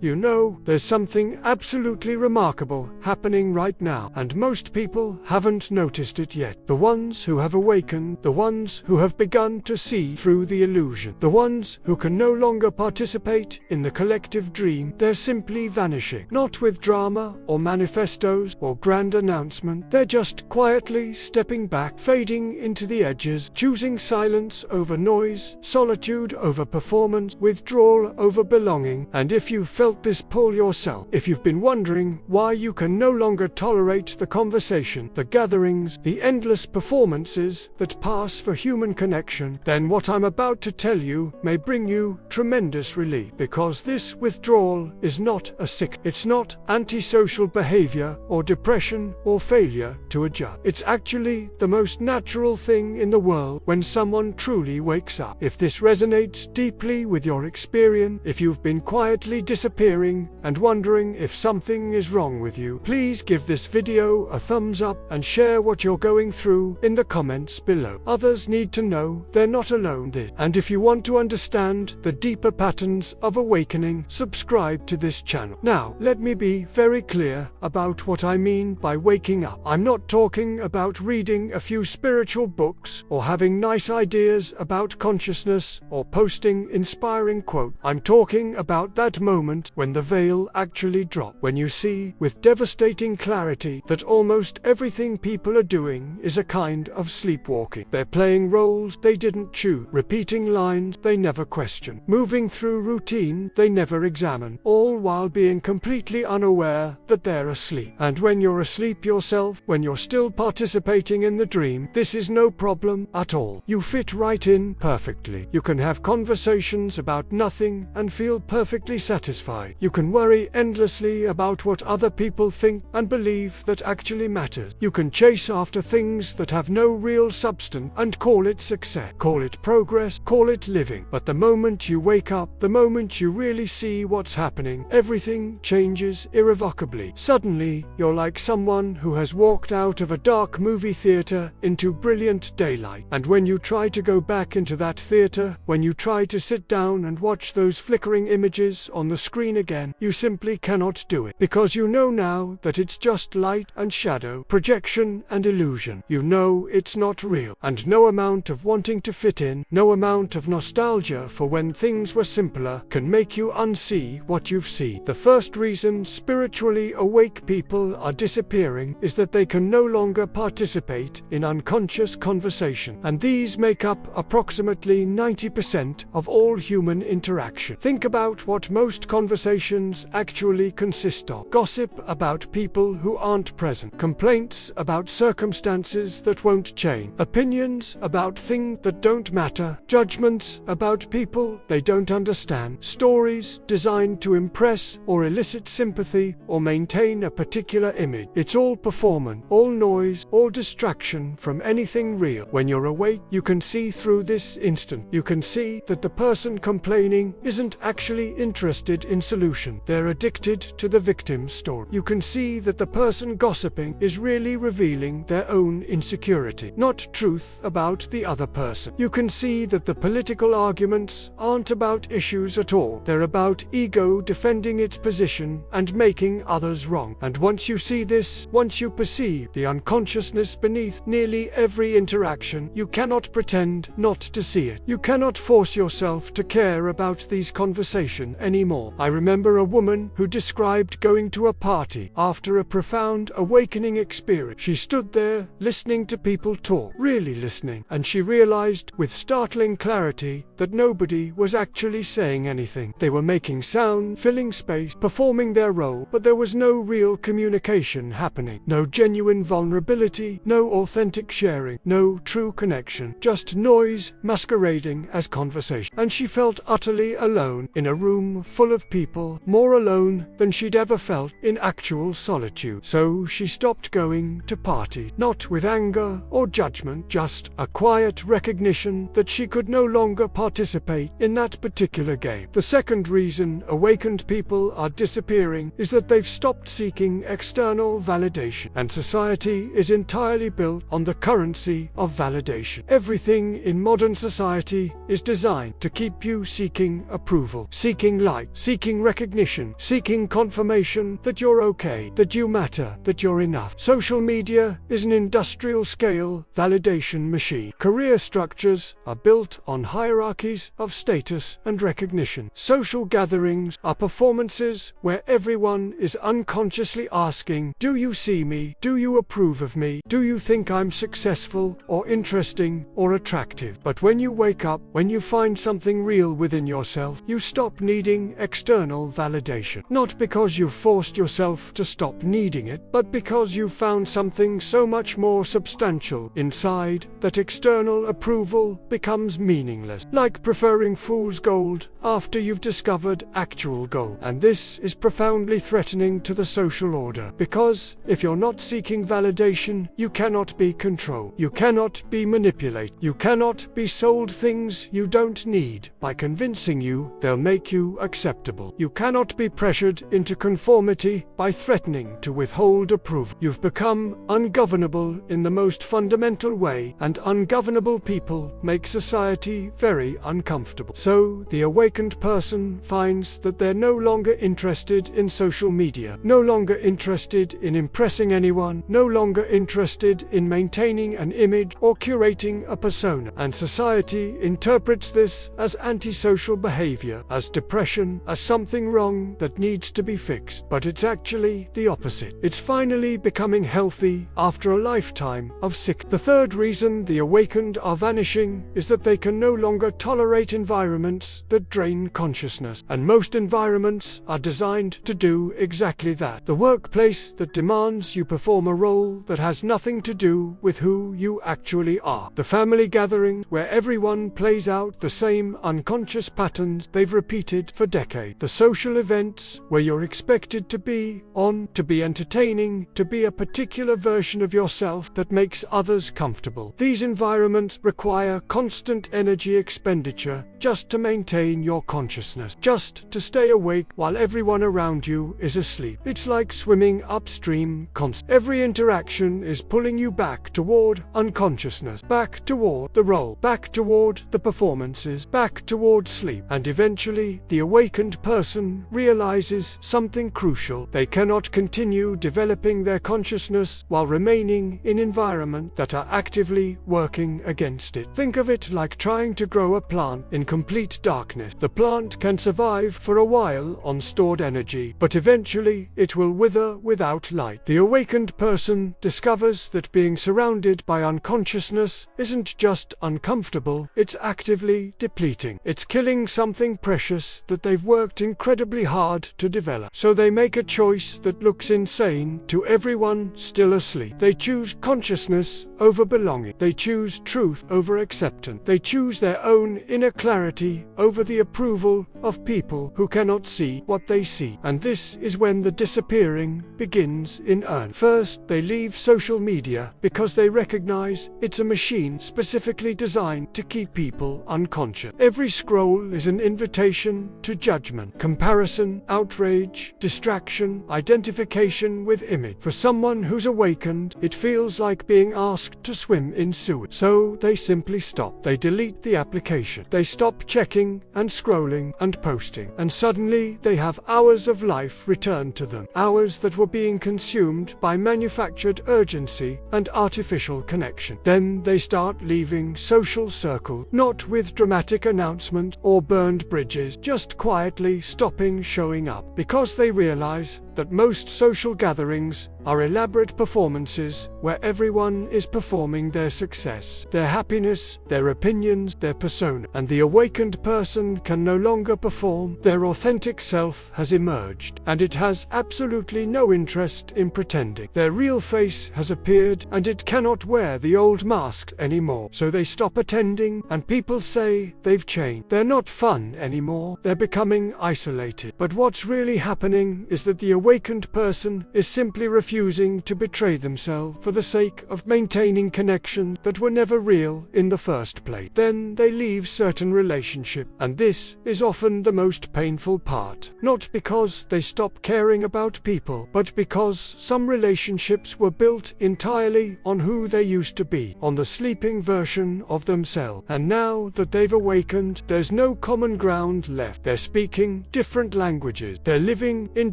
You know, there's something absolutely remarkable happening right now, and most people haven't noticed it yet. The ones who have awakened, the ones who have begun to see through the illusion, the ones who can no longer participate in the collective dream, they're simply vanishing. Not with drama or manifestos or grand announcement, they're just quietly stepping back, fading into the edges, choosing silence over noise, solitude over performance, withdrawal over belonging. And if you've felt this pull yourself, if you've been wondering why you can no longer tolerate the conversation, the gatherings, the endless performances that pass for human connection, then what I'm about to tell you may bring you tremendous relief, because this withdrawal is not a sickness. It's not antisocial behavior or depression or failure to adjust. It's actually the most natural thing in the world when someone truly wakes up. If this resonates deeply with your experience, if you've been quietly disappearing and wondering if something is wrong with you, please give this video a thumbs up and share what you're going through in the comments below. Others need to know they're not alone. And if you want to understand the deeper patterns of awakening, subscribe to this channel. Now, let me be very clear about what I mean by waking up. I'm not talking about reading a few spiritual books or having nice ideas about consciousness or posting inspiring quotes. I'm talking about that moment when the veil actually drops, when you see with devastating clarity that almost everything people are doing is a kind of sleepwalking. They're playing roles they didn't choose, repeating lines they never questioned, moving through routine they never examined, all while being completely unaware that they're asleep. And when you're asleep yourself, when you're still participating in the dream, this is no problem at all. You fit right in perfectly. You can have conversations about nothing and feel perfectly satisfied. You can worry endlessly about what other people think and believe that actually matters. You can chase after things that have no real substance and call it success, call it progress, call it living. But the moment you wake up, the moment you really see what's happening, everything changes irrevocably. Suddenly, you're like someone who has walked out of a dark movie theater into brilliant daylight. And when you try to go back into that theater, when you try to sit down and watch those flickering images on the screen again, you simply cannot do it, because you know now that it's just light and shadow, projection and illusion. You know it's not real, and no amount of wanting to fit in, no amount of nostalgia for when things were simpler can make you unsee what you've seen. The first reason spiritually awake people are disappearing is that they can no longer participate in unconscious conversation, and these make up approximately 90% of all human interaction. Think about what most conversations actually consist of: gossip about people who aren't present, complaints about circumstances that won't change, opinions about things that don't matter, judgments about people they don't understand, stories designed to impress or elicit sympathy or maintain a particular image. It's all performance, all noise, all distraction from anything real. When you're awake, you can see through this instant. You can see that the person complaining isn't actually interested in solution. They're addicted to the victim story. You can see that the person gossiping is really revealing their own insecurity, not truth about the other person. You can see that the political arguments aren't about issues at all. They're about ego defending its position and making others wrong. And once you see this, once you perceive the unconsciousness beneath nearly every interaction, you cannot pretend not to see it. You cannot force yourself to care about these conversations anymore. I remember a woman who described going to a party after a profound awakening experience. She stood there listening to people talk, really listening, and she realized with startling clarity that nobody was actually saying anything. They were making sound, filling space, performing their role, but there was no real communication happening. No genuine vulnerability, no authentic sharing, no true connection, just noise masquerading as conversation. And she felt utterly alone in a room full of people, more alone than she'd ever felt in actual solitude. So she stopped going to parties, not with anger or judgment, just a quiet recognition that she could no longer participate in that particular game. The second reason awakened people are disappearing is that they've stopped seeking external validation, and society is entirely built on the currency of validation. Everything in modern society is designed to keep you seeking approval, seeking like, seeking seeking recognition, seeking confirmation that you're okay, that you matter, that you're enough. Social media is an industrial-scale validation machine. Career structures are built on hierarchies of status and recognition. Social gatherings are performances where everyone is unconsciously asking, do you see me? Do you approve of me? Do you think I'm successful or interesting or attractive? But when you wake up, when you find something real within yourself, you stop needing external validation. Not because you've forced yourself to stop needing it, but because you've found something so much more substantial inside that external approval becomes meaningless. Like preferring fool's gold after you've discovered actual gold. And this is profoundly threatening to the social order, because if you're not seeking validation, you cannot be controlled. You cannot be manipulated. You cannot be sold things you don't need by convincing you they'll make you acceptable. You cannot be pressured into conformity by threatening to withhold approval. You've become ungovernable in the most fundamental way, and ungovernable people make society very uncomfortable. So the awakened person finds that they're no longer interested in social media, no longer interested in impressing anyone, no longer interested in maintaining an image or curating a persona. And society interprets this as antisocial behavior, as depression, as something wrong that needs to be fixed. But it's actually the opposite. It's finally becoming healthy after a lifetime of sickness. The third reason the awakened are vanishing is that they can no longer tolerate environments that drain consciousness. And most environments are designed to do exactly that. The workplace that demands you perform a role that has nothing to do with who you actually are. The family gathering where everyone plays out the same unconscious patterns they've repeated for decades. The social events where you're expected to be on, to be entertaining, to be a particular version of yourself that makes others comfortable. These environments require constant energy expenditure just to maintain your consciousness, just to stay awake while everyone around you is asleep. It's like swimming upstream constantly. Every interaction is pulling you back toward unconsciousness, back toward the role, back toward the performances, back toward sleep. And eventually, the awakened person realizes something crucial. They cannot continue developing their consciousness while remaining in environments that are actively working against it. Think of it like trying to grow a plant in complete darkness. The plant can survive for a while on stored energy, but eventually it will wither without light. The awakened person discovers that being surrounded by unconsciousness isn't just uncomfortable, it's actively depleting. It's killing something precious that they've worked incredibly hard to develop. So they make a choice that looks insane to everyone still asleep. They choose consciousness over belonging. They choose truth over acceptance. They choose their own inner clarity over the approval of people who cannot see what they see. And this is when the disappearing begins in earnest. First, they leave social media because they recognize it's a machine specifically designed to keep people unconscious. Every scroll is an invitation to judgment, comparison, outrage, distraction, identification with image. For someone who's awakened, it feels like being asked to swim in sewage. So they simply stop. They delete the application. They stop checking and scrolling and posting. And suddenly they have hours of life returned to them. Hours that were being consumed by manufactured urgency and artificial connection. Then they start leaving social circles, not with dramatic announcement or burned bridges, just quietly stopping showing up, because they realize that most social gatherings are elaborate performances where everyone is performing their success, their happiness, their opinions, their persona. And the awakened person can no longer perform. Their authentic self has emerged, and it has absolutely no interest in pretending. Their real face has appeared, and it cannot wear the old masks anymore. So they stop attending, and people say they've changed. They're not fun anymore. They're becoming isolated. But what's really happening is that the awakened person is simply refusing to betray themselves for the sake of maintaining connections that were never real in the first place. Then they leave certain relationships, and this is often the most painful part. Not because they stop caring about people, but because some relationships were built entirely on who they used to be, on the sleeping version of themselves. And now that they've awakened, there's no common ground left. They're speaking different languages. They're living in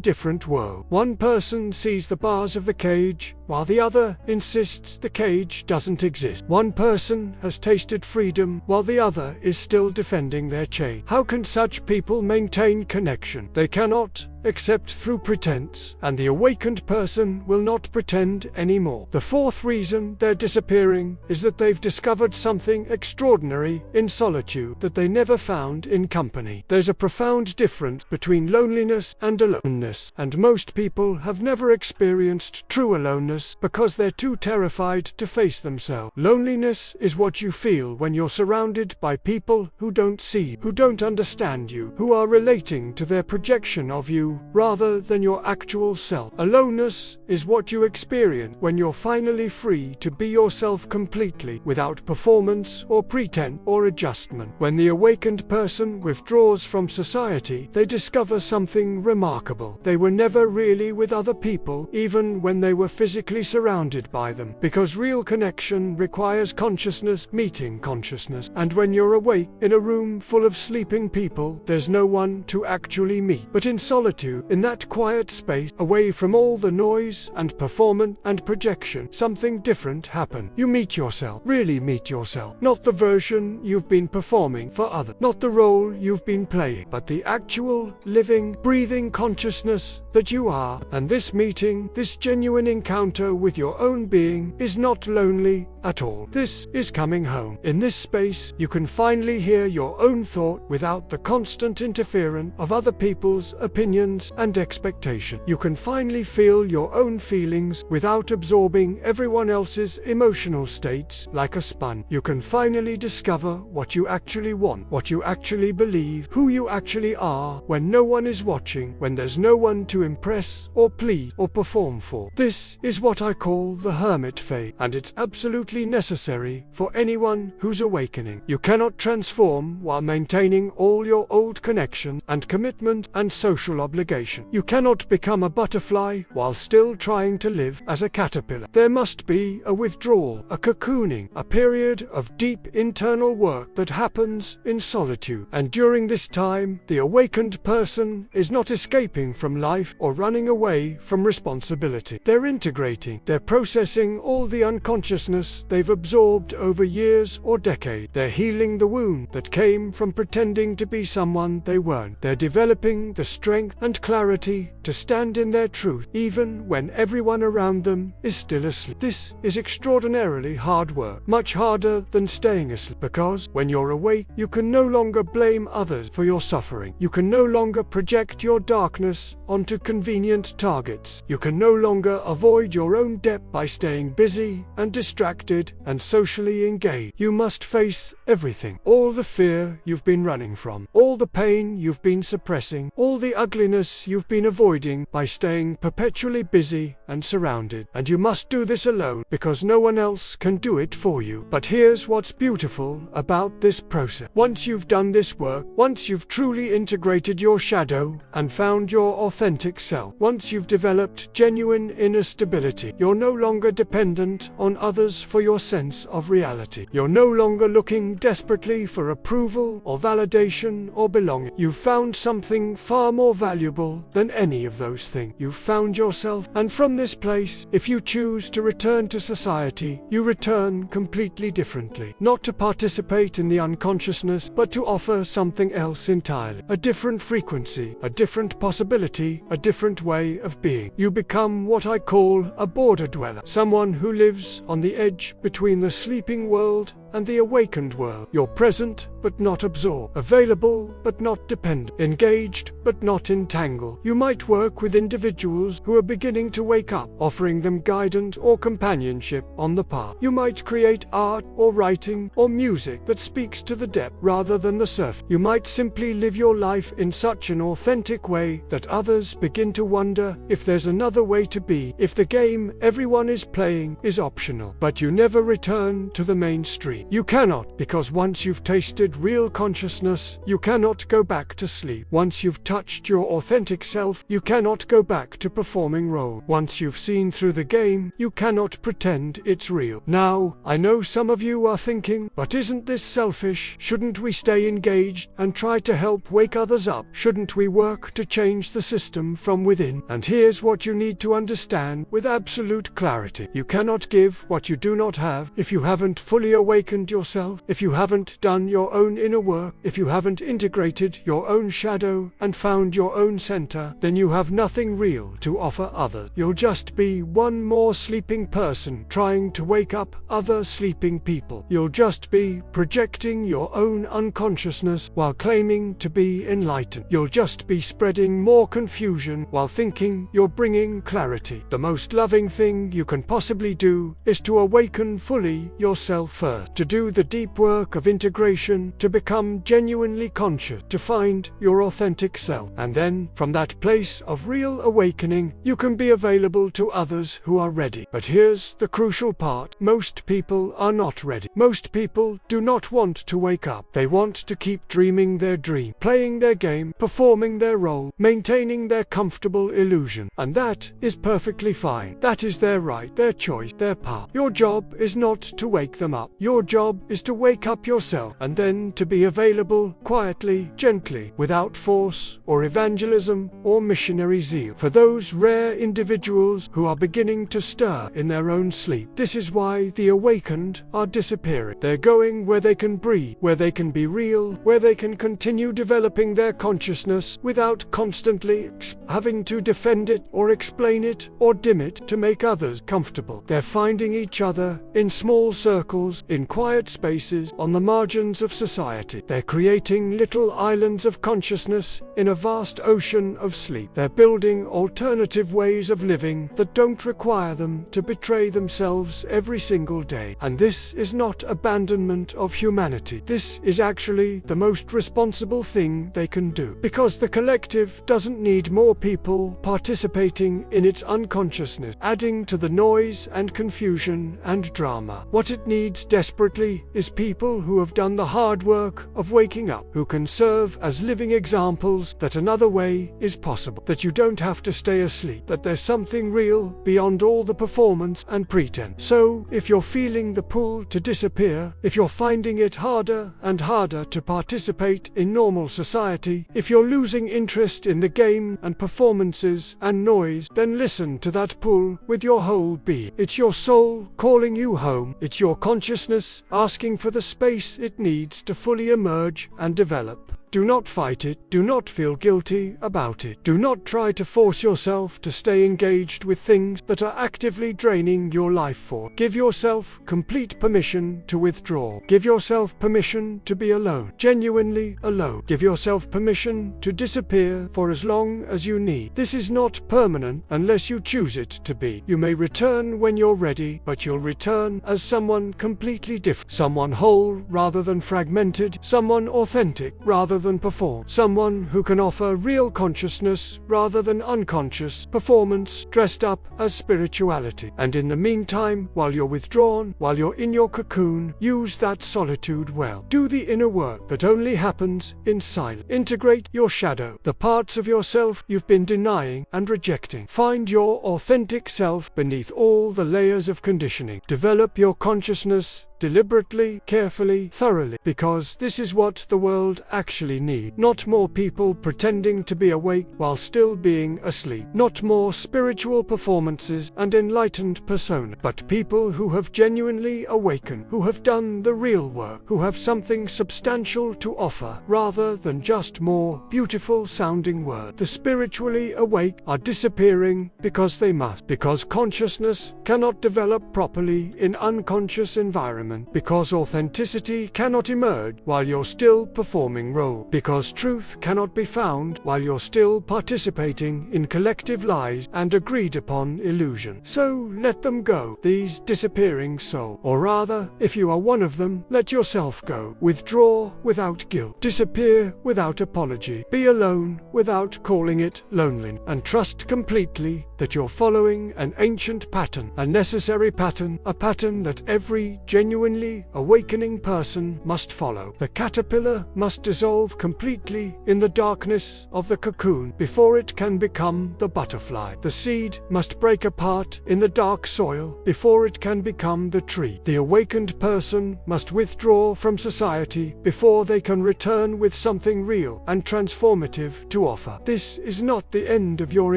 different worlds. One person sees the bars of the cage, while the other insists the cage doesn't exist. One person has tasted freedom, while the other is still defending their chain. How can such people maintain connection? They cannot, except through pretense, and the awakened person will not pretend anymore. The fourth reason they're disappearing is that they've discovered something extraordinary in solitude that they never found in company. There's a profound difference between loneliness and aloneness, and most people have never experienced true aloneness because they're too terrified to face themselves. Loneliness is what you feel when you're surrounded by people who don't see you, who don't understand you, who are relating to their projection of you rather than your actual self. Aloneness is what you experience when you're finally free to be yourself completely, without performance or pretense or adjustment. When the awakened person withdraws from society, they discover something remarkable. They were never really with other people, even when they were physically surrounded by them, because real connection requires consciousness meeting consciousness. And when you're awake in a room full of sleeping people, there's no one to actually meet. But in solitude, in that quiet space, away from all the noise and performance and projection, something different happens. You meet yourself, really meet yourself. Not the version you've been performing for others, not the role you've been playing, but the actual, living, breathing consciousness that you are. And this meeting, this genuine encounter with your own being, is not lonely at all. This is coming home. In this space, you can finally hear your own thought without the constant interference of other people's opinions and expectation. You can finally feel your own feelings without absorbing everyone else's emotional states like a sponge. You can finally discover what you actually want, what you actually believe, who you actually are when no one is watching, when there's no one to impress or please or perform for. This is what I call the hermit phase, and it's absolutely necessary for anyone who's awakening. You cannot transform while maintaining all your old connections and commitment and social obligation. You cannot become a butterfly while still trying to live as a caterpillar. There must be a withdrawal, a cocooning, a period of deep internal work that happens in solitude. And during this time, the awakened person is not escaping from life or running away from responsibility. They're integrating, they're processing all the unconsciousness they've absorbed over years or decades. They're healing the wound that came from pretending to be someone they weren't. They're developing the strength and clarity to stand in their truth, even when everyone around them is still asleep. This is extraordinarily hard work, much harder than staying asleep, because when you're awake, you can no longer blame others for your suffering. You can no longer project your darkness onto convenient targets. You can no longer avoid your own depth by staying busy and distracted and socially engaged. You must face everything, all the fear you've been running from, all the pain you've been suppressing, all the ugliness you've been avoiding by staying perpetually busy and surrounded. And you must do this alone, because no one else can do it for you. But here's what's beautiful about this process. Once you've done this work, once you've truly integrated your shadow and found your authentic self, once you've developed genuine inner stability, you're no longer dependent on others for your sense of reality. You're no longer looking desperately for approval or validation or belonging. You've found something far more valuable than any of those things. You've found yourself, and from this place, if you choose to return to society, you return completely differently. Not to participate in the unconsciousness, but to offer something else entirely. A different frequency, a different possibility, a different way of being. You become what I call a border dweller, someone who lives on the edge between the sleeping world and the awakened world. You're present, but not absorbed. Available, but not dependent. Engaged, but not entangled. You might work with individuals who are beginning to wake up, offering them guidance or companionship on the path. You might create art or writing or music that speaks to the depth rather than the surface. You might simply live your life in such an authentic way that others begin to wonder if there's another way to be, if the game everyone is playing is optional. But you never return to the mainstream. You cannot, because once you've tasted real consciousness, you cannot go back to sleep. Once you've touched your authentic self, you cannot go back to performing role. Once you've seen through the game, you cannot pretend it's real. Now, I know some of you are thinking, but isn't this selfish? Shouldn't we stay engaged and try to help wake others up? Shouldn't we work to change the system from within? And here's what you need to understand with absolute clarity. You cannot give what you do not have. If you haven't fully awakened yourself, if you haven't done your own inner work, if you haven't integrated your own shadow and found your own center, then you have nothing real to offer others. You'll just be one more sleeping person trying to wake up other sleeping people. You'll just be projecting your own unconsciousness while claiming to be enlightened. You'll just be spreading more confusion while thinking you're bringing clarity. The most loving thing you can possibly do is to awaken fully yourself first, to do the deep work of integration, to become genuinely conscious, to find your authentic self. And then, from that place of real awakening, you can be available to others who are ready. But here's the crucial part. Most people are not ready. Most people do not want to wake up. They want to keep dreaming their dream, playing their game, performing their role, maintaining their comfortable illusion. And that is perfectly fine. That is their right, their choice, their path. Your job is not to wake them up. Your job is to wake up yourself, and then to be available quietly, gently, without force or evangelism or missionary zeal, for those rare individuals who are beginning to stir in their own sleep. This is why the awakened are disappearing. They're going where they can breathe, where they can be real, where they can continue developing their consciousness without constantly having to defend it or explain it or dim it to make others comfortable. They're finding each other in small circles, in quiet spaces, on the margins of society. They're creating little islands of consciousness in a vast ocean of sleep. They're building alternative ways of living that don't require them to betray themselves every single day. And this is not abandonment of humanity. This is actually the most responsible thing they can do, because the collective doesn't need more people participating in its unconsciousness, adding to the noise and confusion and drama. What it needs desperately is people who have done the hard work of waking up, who can serve as living examples that another way is possible, that you don't have to stay asleep, that there's something real beyond all the performance and pretense. So, if you're feeling the pull to disappear, if you're finding it harder and harder to participate in normal society, if you're losing interest in the game and performances and noise, then listen to that pull with your whole being. It's your soul calling you home. It's your consciousness asking for the space it needs to fully emerge and develop. Do not fight it. Do not feel guilty about it. Do not try to force yourself to stay engaged with things that are actively draining your life for. Give yourself complete permission to withdraw. Give yourself permission to be alone, genuinely alone. Give yourself permission to disappear for as long as you need. This is not permanent unless you choose it to be. You may return when you're ready, but you'll return as someone completely different. Someone whole rather than fragmented. Someone authentic rather than perform. Someone who can offer real consciousness rather than unconscious performance dressed up as spirituality. And in the meantime, while you're withdrawn, while you're in your cocoon, use that solitude well. Do the inner work that only happens in silence. Integrate your shadow, the parts of yourself you've been denying and rejecting. Find your authentic self beneath all the layers of conditioning. Develop your consciousness deliberately, carefully, thoroughly, because this is what the world actually needs. Not more people pretending to be awake while still being asleep. Not more spiritual performances and enlightened persona, but people who have genuinely awakened, who have done the real work, who have something substantial to offer, rather than just more beautiful sounding words. The spiritually awake are disappearing because they must, because consciousness cannot develop properly in unconscious environments. environment, because authenticity cannot emerge while you're still performing role, because truth cannot be found while you're still participating in collective lies and agreed upon illusion. So let them go, these disappearing souls. Or rather, if you are one of them, let yourself go. Withdraw without guilt. Disappear without apology. Be alone without calling it loneliness. And trust completely that you're following an ancient pattern, a necessary pattern, a pattern that every genuinely awakening person must follow. The caterpillar must dissolve completely in the darkness of the cocoon before it can become the butterfly. The seed must break apart in the dark soil before it can become the tree. The awakened person must withdraw from society before they can return with something real and transformative to offer. This is not the end of your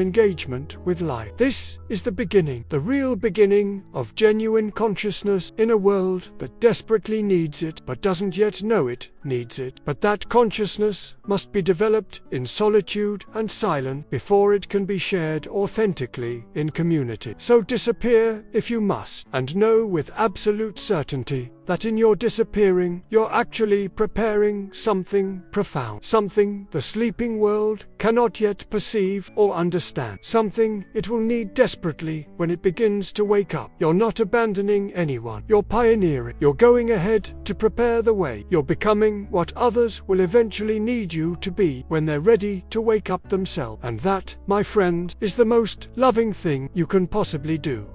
engagement with life. This is the beginning, the real beginning of genuine consciousness in a world that desperately needs it but doesn't yet know it needs it. But that consciousness must be developed in solitude and silence before it can be shared authentically in community. So disappear if you must, and know with absolute certainty that in your disappearing, you're actually preparing something profound, something the sleeping world cannot yet perceive or understand, something it will need desperately when it begins to wake up. You're not abandoning anyone. You're pioneering. You're going ahead to prepare the way. You're becoming what others will eventually need you to be when they're ready to wake up themselves. And that, my friend, is the most loving thing you can possibly do.